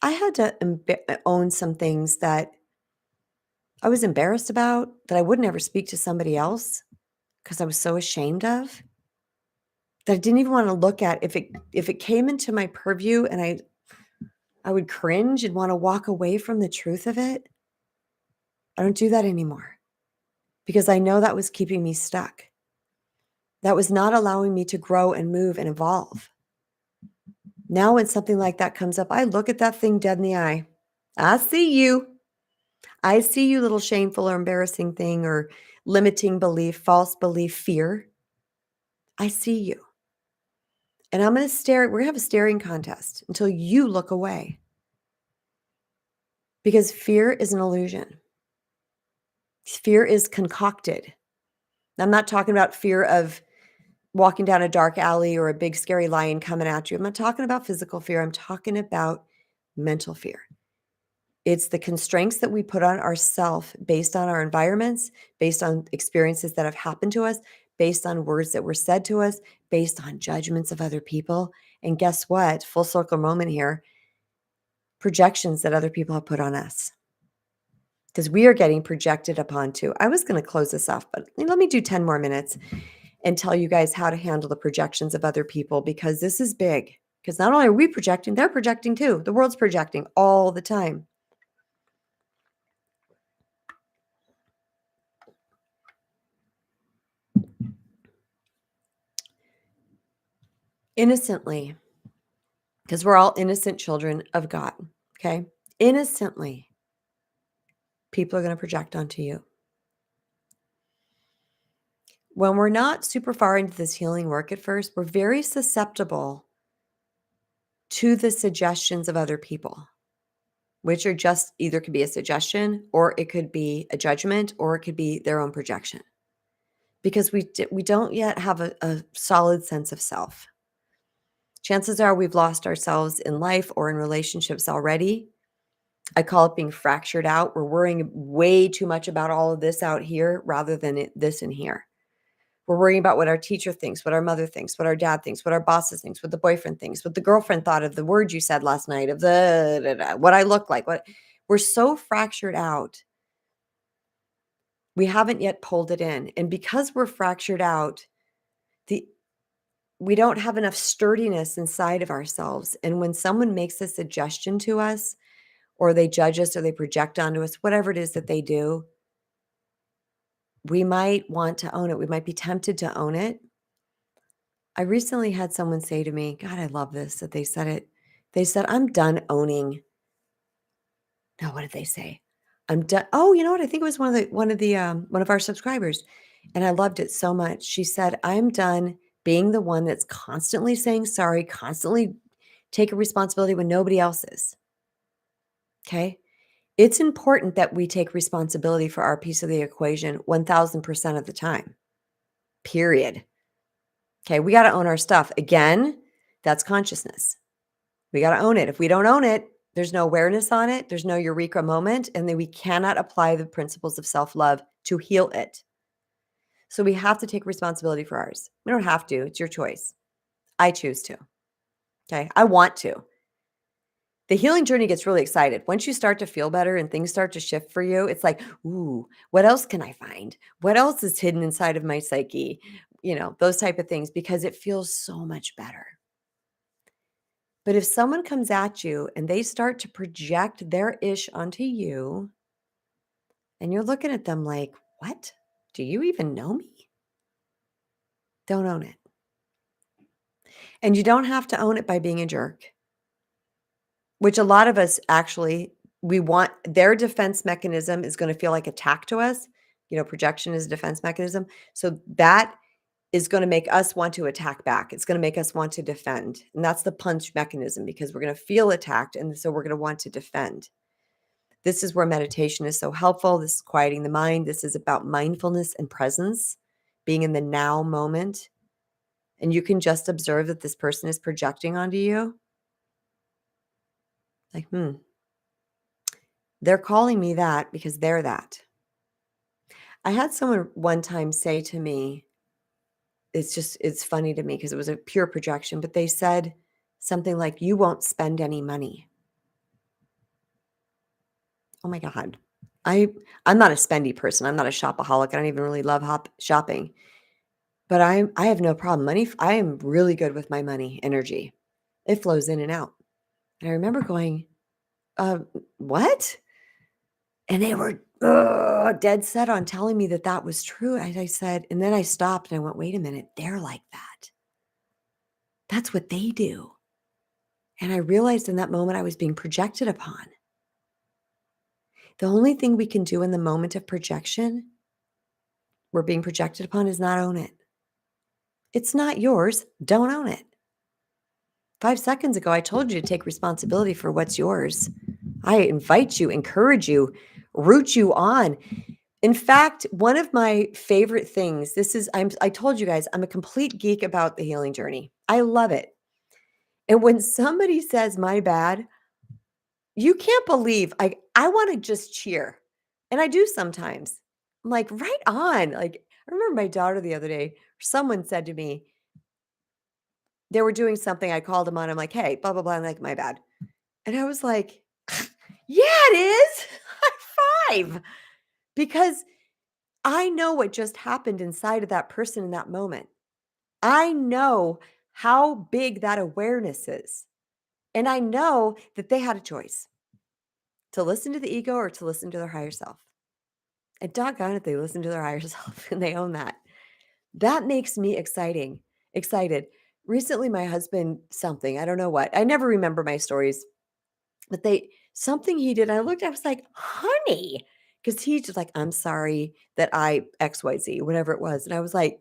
I had to own some things that I was embarrassed about, that I would never speak to somebody else because I was so ashamed of, that I didn't even want to look at. If it came into my purview and I would cringe and want to walk away from the truth of it, I don't do that anymore, because I know that was keeping me stuck. That was not allowing me to grow and move and evolve. Now when something like that comes up, I look at that thing dead in the eye. I see you. I see you, little shameful or embarrassing thing or limiting belief, false belief, fear. I see you. And I'm going to stare. We're going to have a staring contest until you look away. Because fear is an illusion. Fear is concocted. I'm not talking about fear of walking down a dark alley or a big scary lion coming at you. I'm not talking about physical fear. I'm talking about mental fear. It's the constraints that we put on ourselves based on our environments, based on experiences that have happened to us, based on words that were said to us, based on judgments of other people. And guess what? Full circle moment here, projections that other people have put on us. Because we are getting projected upon too. I was going to close this off, but let me do 10 more minutes and tell you guys how to handle the projections of other people, because this is big. Because not only are we projecting, they're projecting too. The world's projecting all the time. Innocently, because we're all innocent children of God, okay? Innocently, people are going to project onto you. When we're not super far into this healing work at first, we're very susceptible to the suggestions of other people, which are just either could be a suggestion, or it could be a judgment, or it could be their own projection, because we don't yet have a solid sense of self. Chances are we've lost ourselves in life or in relationships already. I call it being fractured out. We're worrying way too much about all of this out here rather than this in here. We're worrying about what our teacher thinks, what our mother thinks, what our dad thinks, what our bosses thinks, what the boyfriend thinks, what the girlfriend thought of the word you said last night, of what I look like. We're so fractured out. We haven't yet pulled it in. And because we're fractured out, we don't have enough sturdiness inside of ourselves. And when someone makes a suggestion to us, or they judge us, or they project onto us, whatever it is that they do, we might want to own it. We might be tempted to own it. I recently had someone say to me, God, I love this, that they said it. They said, I'm done owning. No, what did they say? I'm done. Oh, you know what? I think it was one of our subscribers. And I loved it so much. She said, I'm done being the one that's constantly saying sorry, constantly taking responsibility when nobody else is. Okay. It's important that we take responsibility for our piece of the equation 1000% of the time, period. Okay, we got to own our stuff. Again, that's consciousness. We got to own it. If we don't own it, there's no awareness on it. There's no eureka moment. And then we cannot apply the principles of self-love to heal it. So we have to take responsibility for ours. We don't have to. It's your choice. I choose to. Okay, I want to. The healing journey gets really excited. Once you start to feel better and things start to shift for you, it's like, ooh, what else can I find? What else is hidden inside of my psyche? You know, those type of things, because it feels so much better. But if someone comes at you and they start to project their ish onto you, and you're looking at them like, what? Do you even know me? Don't own it. And you don't have to own it by being a jerk. Which a lot of us actually, we want their defense mechanism is going to feel like attack to us. You know, projection is a defense mechanism. So that is going to make us want to attack back. It's going to make us want to defend. And that's the punch mechanism, because we're going to feel attacked. And so we're going to want to defend. This is where meditation is so helpful. This is quieting the mind. This is about mindfulness and presence, being in the now moment. And you can just observe that this person is projecting onto you. Like, they're calling me that because they're that. I had someone one time say to me, it's funny to me because it was a pure projection, but they said something like, you won't spend any money. Oh my God. I'm not a spendy person. I'm not a shopaholic. I don't even really love shopping, but I have no problem. I am really good with my money energy. It flows in and out. And I remember going, what? And they were dead set on telling me that that was true. And I said, and then I stopped and I went, wait a minute, they're like that. That's what they do. And I realized in that moment I was being projected upon. The only thing we can do in the moment of projection, we're being projected upon, is not own it. It's not yours. Don't own it. 5 seconds ago, I told you to take responsibility for what's yours. I invite you, encourage you, root you on. In fact, one of my favorite things, I told you guys, I'm a complete geek about the healing journey. I love it. And when somebody says my bad, you can't believe, I want to just cheer. And I do sometimes. I'm like, right on. Like, I remember my daughter the other day, someone said to me, they were doing something, I called them on, I'm like, "Hey, blah, blah, blah," I'm like, "My bad." And I was like, "Yeah, it is." High five. Because I know what just happened inside of that person in that moment. I know how big that awareness is. And I know that they had a choice to listen to the ego or to listen to their higher self. And doggone it, they listen to their higher self and they own that. That makes me excited. Recently, my husband, something, I don't know what, I never remember my stories, but something he did, I looked, I was like, honey, because he's just like, I'm sorry that I XYZ, whatever it was. And I was like,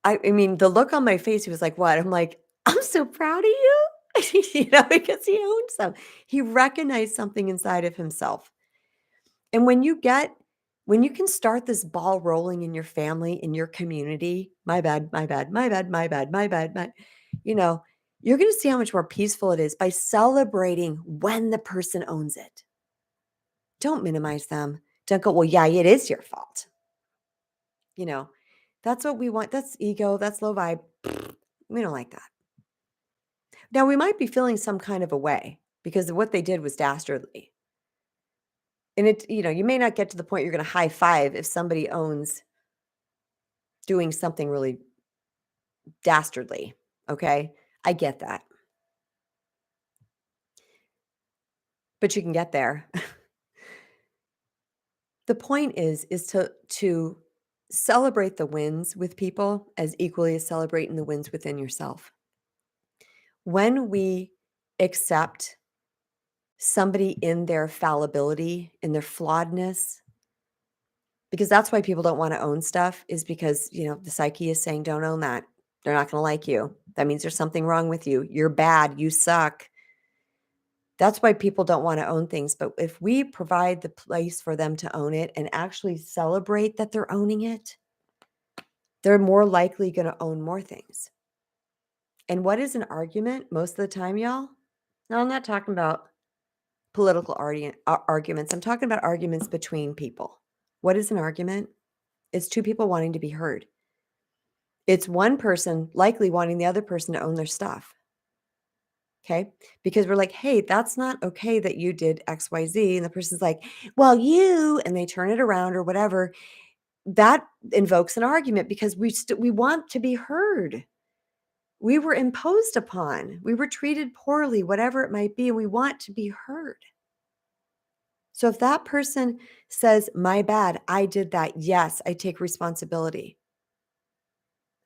I mean, the look on my face, he was like, what? I'm like, I'm so proud of you. Because he owned some. He recognized something inside of himself. And when you can start this ball rolling in your family, in your community, my bad, my bad, my bad, my bad, my bad, my, you know, you're going to see how much more peaceful it is by celebrating when the person owns it. Don't minimize them. Don't go, well, yeah, it is your fault. You know, that's what we want. That's ego. That's low vibe. We don't like that. Now, we might be feeling some kind of a way because what they did was dastardly. And you may not get to the point you're going to high five if somebody owns doing something really dastardly. Okay. I get that. But you can get there. The point is to celebrate the wins with people as equally as celebrating the wins within yourself. When we accept somebody in their fallibility, in their flawedness, because that's why people don't want to own stuff, is because, the psyche is saying, don't own that. They're not going to like you. That means there's something wrong with you. You're bad. You suck. That's why people don't want to own things. But if we provide the place for them to own it and actually celebrate that they're owning it, they're more likely going to own more things. And what is an argument most of the time, y'all? No, I'm not talking about political arguments. I'm talking about arguments between people. What is an argument? It's two people wanting to be heard. It's one person likely wanting the other person to own their stuff. Okay. Because we're like, hey, that's not okay that you did XYZ. And the person's like, well, and they turn it around or whatever. That invokes an argument because we want to be heard. We were imposed upon. We were treated poorly, whatever it might be. And we want to be heard. So if that person says, my bad, I did that. Yes, I take responsibility.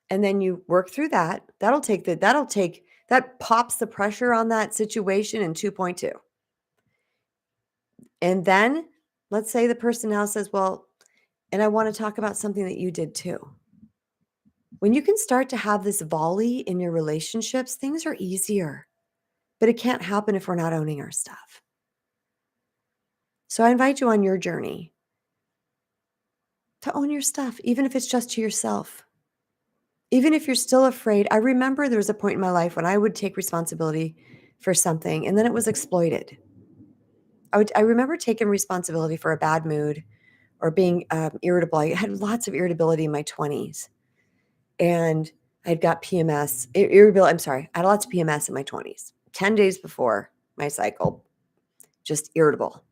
And then you work through that. That pops the pressure on that situation in 2.2. And then let's say the person now says, well, and I want to talk about something that you did too. When you can start to have this volley in your relationships, things are easier. But it can't happen if we're not owning our stuff. So I invite you on your journey to own your stuff, even if it's just to yourself. Even if you're still afraid. I remember there was a point in my life when I would take responsibility for something and then it was exploited. I remember taking responsibility for a bad mood or being irritable. I had lots of irritability in my 20s and I'd got PMS, irritability. I'm sorry. I had lots of PMS in my 20s, 10 days before my cycle, just irritable.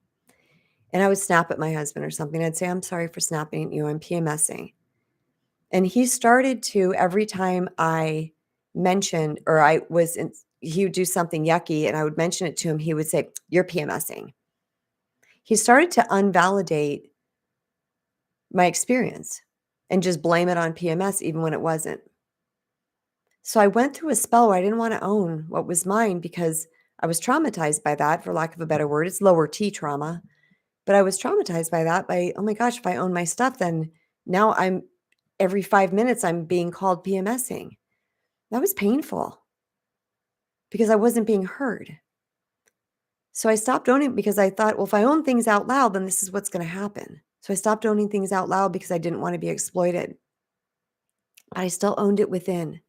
And I would snap at my husband or something. I'd say, I'm sorry for snapping at you. I'm PMSing. And he started to, every time I mentioned, or he would do something yucky and I would mention it to him, he would say, you're PMSing. He started to unvalidate my experience and just blame it on PMS, even when it wasn't. So I went through a spell where I didn't want to own what was mine because I was traumatized by that, for lack of a better word. It's lower T trauma. But I was traumatized by that, oh my gosh, if I own my stuff, then now every 5 minutes, I'm being called PMSing. That was painful because I wasn't being heard. So I stopped owning it because I thought, well, if I own things out loud, then this is what's going to happen. So I stopped owning things out loud because I didn't want to be exploited. But I still owned it within.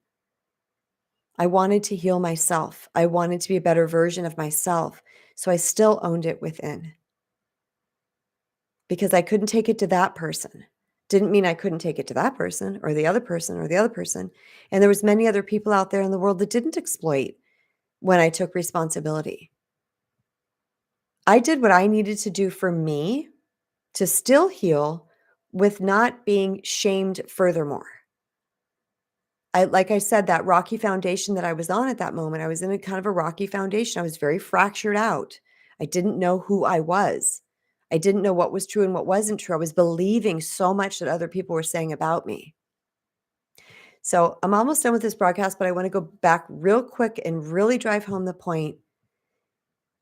I wanted to heal myself. I wanted to be a better version of myself. So I still owned it within because I couldn't take it to that person. Didn't mean I couldn't take it to that person or the other person or the other person. And there was many other people out there in the world that didn't exploit when I took responsibility. I did what I needed to do for me to still heal with not being shamed furthermore. Like I said, that rocky foundation that I was on at that moment, I was in a kind of a rocky foundation. I was very fractured out. I didn't know who I was. I didn't know what was true and what wasn't true. I was believing so much that other people were saying about me. So I'm almost done with this broadcast, but I want to go back real quick and really drive home the point.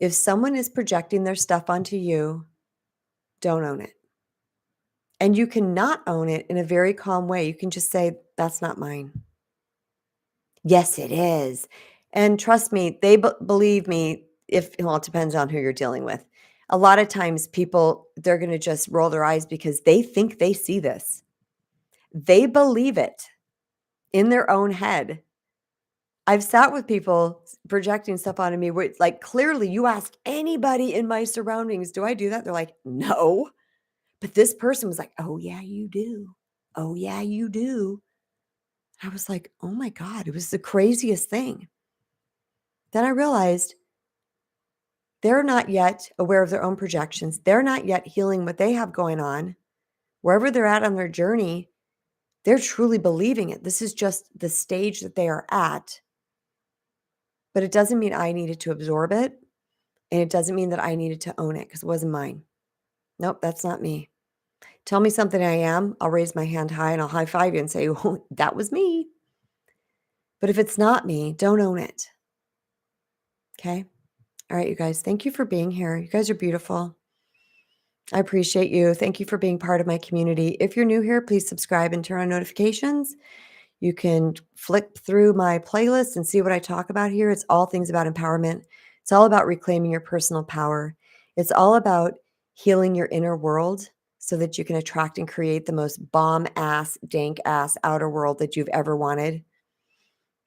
If someone is projecting their stuff onto you, don't own it. And you cannot own it in a very calm way. You can just say, that's not mine. Yes, it is. And trust me, they believe me. Well, it depends on who you're dealing with. A lot of times people, they're going to just roll their eyes because they think they see this. They believe it in their own head. I've sat with people projecting stuff onto me where it's like, clearly you ask anybody in my surroundings, do I do that? They're like, no. But this person was like, oh, yeah, you do. Oh, yeah, you do. I was like, oh my God, it was the craziest thing. Then I realized they're not yet aware of their own projections. They're not yet healing what they have going on. Wherever they're at on their journey, they're truly believing it. This is just the stage that they are at. But it doesn't mean I needed to absorb it. And it doesn't mean that I needed to own it because it wasn't mine. Nope, that's not me. Tell me something I am, I'll raise my hand high and I'll high five you and say, oh, that was me. But if it's not me, don't own it. Okay? All right, you guys, thank you for being here. You guys are beautiful. I appreciate you. Thank you for being part of my community. If you're new here, please subscribe and turn on notifications. You can flick through my playlist and see what I talk about here. It's all things about empowerment. It's all about reclaiming your personal power. It's all about healing your inner world so that you can attract and create the most bomb ass, dank ass outer world that you've ever wanted.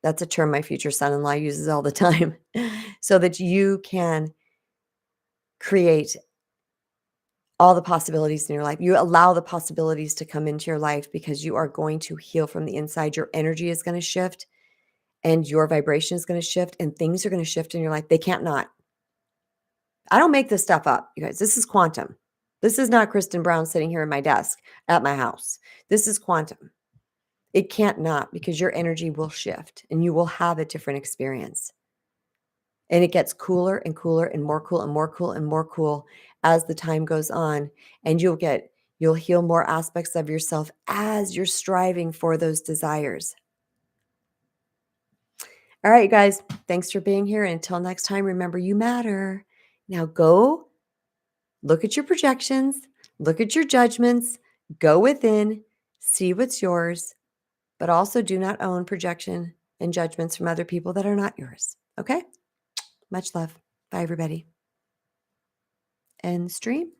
That's a term my future son-in-law uses all the time. So that you can create all the possibilities in your life. You allow the possibilities to come into your life because you are going to heal from the inside. Your energy is going to shift and your vibration is going to shift and things are going to shift in your life. They can't not. I don't make this stuff up, you guys. This is quantum. This is not Kristen Brown sitting here in my desk at my house. This is quantum. It can't not because your energy will shift and you will have a different experience. And it gets cooler and cooler and more cool and more cool and more cool as the time goes on. And you'll heal more aspects of yourself as you're striving for those desires. All right, you guys, thanks for being here. And until next time, remember you matter. Now go look at your projections, look at your judgments, go within, see what's yours, but also do not own projection and judgments from other people that are not yours. Okay? Much love. Bye, everybody. End stream.